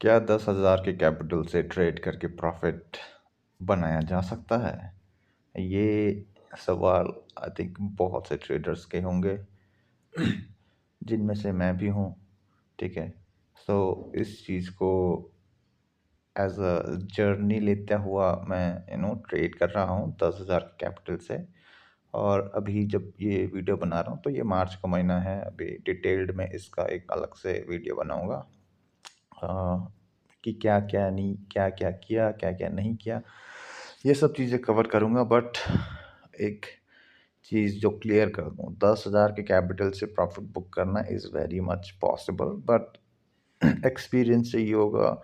क्या 10,000 के कैपिटल से ट्रेड करके प्रॉफिट बनाया जा सकता है? ये सवाल आई थिंक बहुत से ट्रेडर्स के होंगे जिनमें से मैं भी हूँ। ठीक है। सो इस चीज़ को एज अ जर्नी लेता हुआ मैं ट्रेड कर रहा हूँ 10,000 के कैपिटल से। और अभी जब ये वीडियो बना रहा हूँ तो ये मार्च का महीना है। अभी डिटेल्ड में इसका एक अलग से वीडियो बनाऊँगा कि क्या क्या नहीं, क्या क्या किया, क्या क्या नहीं किया, ये सब चीज़ें कवर करूँगा। बट एक चीज़ जो क्लियर कर दूँ, 10,000 के कैपिटल से प्रॉफिट बुक करना is very much possible, but experience चाहिए होगा,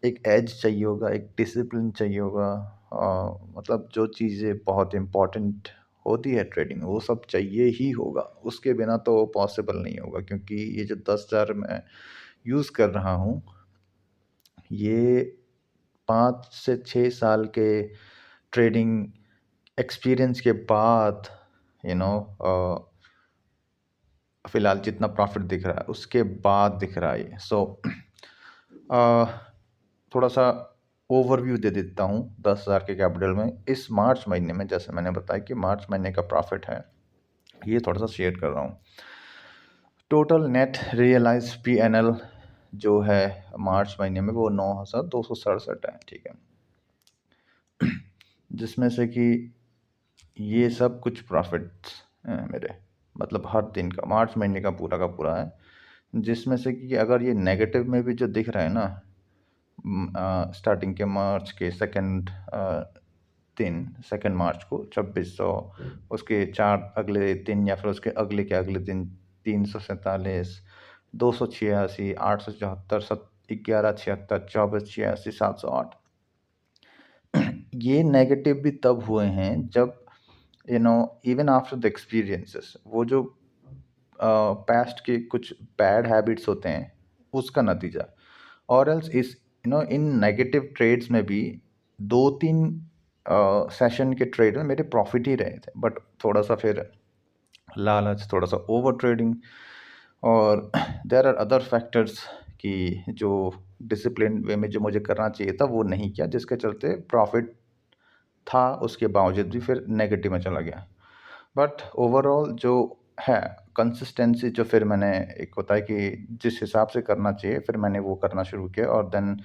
एक एज चाहिए होगा, एक डिसिप्लिन चाहिए होगा। मतलब जो चीज़ें बहुत इम्पोर्टेंट होती है ट्रेडिंग, वो सब चाहिए ही होगा। उसके बिना तो पॉसिबल नहीं होगा, क्योंकि ये जो 10,000 मैं यूज़ कर रहा हूँ, ये 5 से 6 साल के ट्रेडिंग एक्सपीरियंस के बाद यू नो फ़िलहाल जितना प्रॉफ़िट दिख रहा है, उसके बाद दिख रहा है ये। थोड़ा सा ओवरव्यू दे देता हूँ 10,000 के कैपिटल में। इस मार्च महीने में, जैसे मैंने बताया कि मार्च महीने का प्रॉफ़िट है, ये थोड़ा सा शेयर कर रहा हूँ। टोटल नेट रियलाइज पीएनएल जो है मार्च महीने में, वो 9,267 है। ठीक है। जिसमें से कि ये सब कुछ प्रॉफिट्स हैं मेरे, मतलब हर दिन का, मार्च महीने का पूरा है। जिसमें से कि अगर ये नेगेटिव में भी जो दिख रहा है ना, स्टार्टिंग के मार्च के सेकेंड मार्च को 2600, उसके 4 अगले दिन या फिर उसके अगले के अगले दिन 347, 286, 874, 1176, 2486, 708। ये नेगेटिव भी तब हुए हैं जब इवन आफ्टर द एक्सपीरियंसेस, वो जो पास्ट के कुछ बैड हैबिट्स होते हैं, उसका नतीजा। और एल्स इस इन नेगेटिव ट्रेड्स में भी 2-3 सेशन के ट्रेड में मेरे प्रॉफिट ही रहे थे, बट थोड़ा सा फिर लालच, थोड़ा सा ओवर ट्रेडिंग, और देयर आर अदर फैक्टर्स कि जो डिसिप्लिन वे में जो मुझे करना चाहिए था वो नहीं किया, जिसके चलते प्रॉफिट था, उसके बावजूद भी फिर नेगेटिव में चला गया। बट ओवरऑल जो है कंसिस्टेंसी, जो फिर मैंने, एक होता है कि जिस हिसाब से करना चाहिए, फिर मैंने वो करना शुरू किया, और देन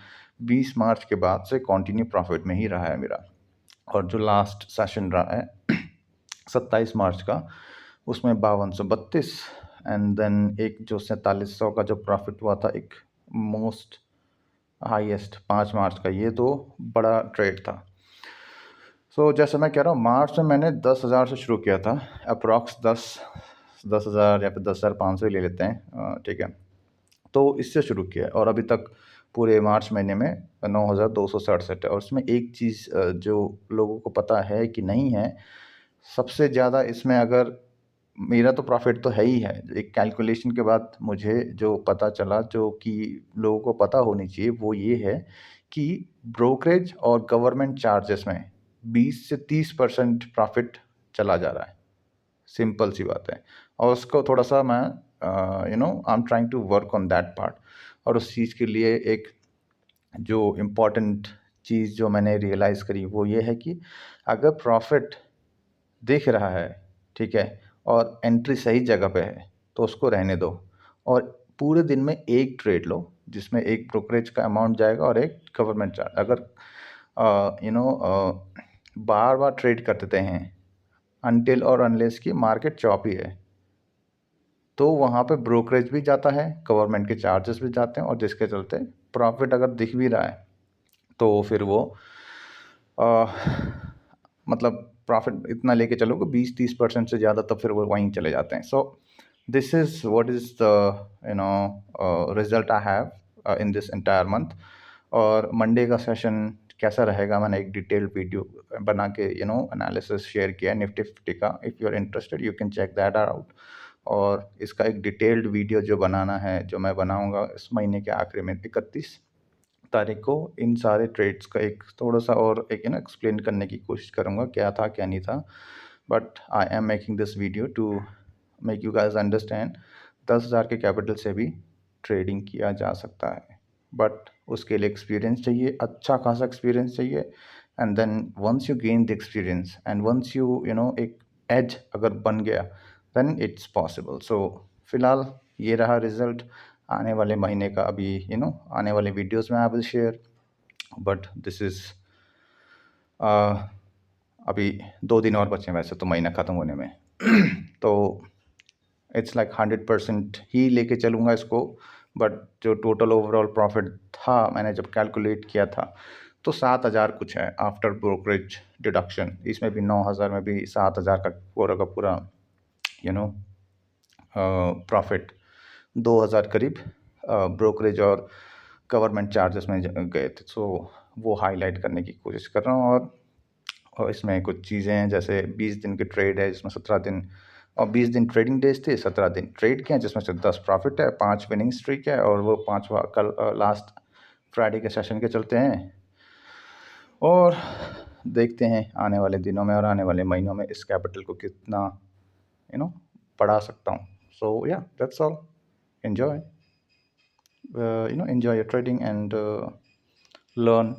20 मार्च के बाद से कंटिन्यू प्रॉफिट में ही रहा है मेरा। और जो लास्ट सेशन रहा है 27 मार्च का, उसमें 5232, एंड देन एक जो 4700 का जो प्रॉफिट हुआ था, एक मोस्ट हाईएस्ट 5 मार्च का, ये तो बड़ा ट्रेड था। जैसे मैं कह रहा हूँ, मार्च में मैंने 10,000 से शुरू किया था, अप्रॉक्स 10,000 या फिर 10,500 ही ले लेते हैं। ठीक है। तो इससे शुरू किया, और अभी तक पूरे मार्च महीने में 9,267 है। और उसमें एक चीज़ जो लोगों को पता है कि नहीं है, सबसे ज़्यादा इसमें, अगर मेरा तो प्रॉफिट तो है ही है, एक कैलकुलेशन के बाद मुझे जो पता चला, जो कि लोगों को पता होनी चाहिए, वो ये है कि ब्रोकरेज और गवर्नमेंट चार्जेस में 20 से 30% प्रॉफिट चला जा रहा है। सिंपल सी बात है। और उसको थोड़ा सा मैं I am trying to work on that part. और उस चीज़ के लिए एक जो इम्पोर्टेंट चीज़ जो मैंने रियलाइज़ करी, वो ये है कि अगर प्रॉफिट दिख रहा है, ठीक है, और एंट्री सही जगह पे है, तो उसको रहने दो। और पूरे दिन में एक ट्रेड लो, जिसमें एक ब्रोकरेज का अमाउंट जाएगा और एक गवर्नमेंट चार्ज। अगर बार बार ट्रेड करते हैं अनटिल और अनलेस की मार्केट चॉपी है, तो वहाँ पे ब्रोकरेज भी जाता है, गवर्नमेंट के चार्जेस भी जाते हैं, और जिसके चलते प्रॉफिट अगर दिख भी रहा है, तो फिर वो मतलब प्रॉफिट इतना लेके चलोगे 20-30% से ज़्यादा, तब फिर वो वहीं चले जाते हैं। This is what is the result I have in this entire month. और मंडे का सेशन कैसा रहेगा, मैंने एक डिटेल्ड वीडियो बना के एनालिसिस शेयर किया है निफ्टी 50 का। If you are interested, you can check that out. और इसका एक डिटेल्ड वीडियो जो बनाना है, जो मैं बनाऊंगा इस महीने के आखिरी में 31 तारीख को, इन सारे ट्रेड्स का एक थोड़ा सा और एक एक्सप्लेन करने की कोशिश करूँगा, क्या था क्या नहीं था। But I am making this video to make you guys understand 10,000 के कैपिटल से भी ट्रेडिंग किया जा सकता है। बट उसके लिए एक्सपीरियंस चाहिए, अच्छा खासा एक्सपीरियंस चाहिए। And then once you gain the experience and once you know एक एज अगर बन गया, देन इट्स पॉसिबल। सो फिलहाल ये रहा रिजल्ट आने वाले महीने का। अभी आने वाले वीडियोस में I will share, but this is अभी 2 दिन और बचे हैं वैसे तो महीना ख़त्म होने में। तो इट्स लाइक 100% ही लेके चलूँगा इसको। बट जो टोटल ओवरऑल प्रॉफिट था, मैंने जब कैलकुलेट किया था, तो 7,000 कुछ है आफ्टर ब्रोकरेज डिडक्शन। इसमें भी 9,000 में भी 7,000 का पूरा यू नो प्रॉफिट। 2,000 करीब ब्रोकरेज और गवर्नमेंट चार्जेस में गए थे। सो वो हाईलाइट करने की कोशिश कर रहा हूँ। और इसमें कुछ चीज़ें हैं, जैसे 20 दिन की ट्रेड है, इसमें 17 दिन और 20 दिन ट्रेडिंग डेज थे, 17 दिन ट्रेड के हैं, जिसमें से 10 प्रॉफिट है, 5 विनिंग स्ट्रीक है, और वो 5वां कल लास्ट फ्राइडे के सेशन के चलते हैं। और देखते हैं आने वाले दिनों में और आने वाले महीनों में इस कैपिटल को कितना यू नो बढ़ा सकता हूँ। सो या that's all. Enjoy enjoy your trading and learn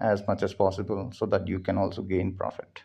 as much as possible so that you can also gain profit.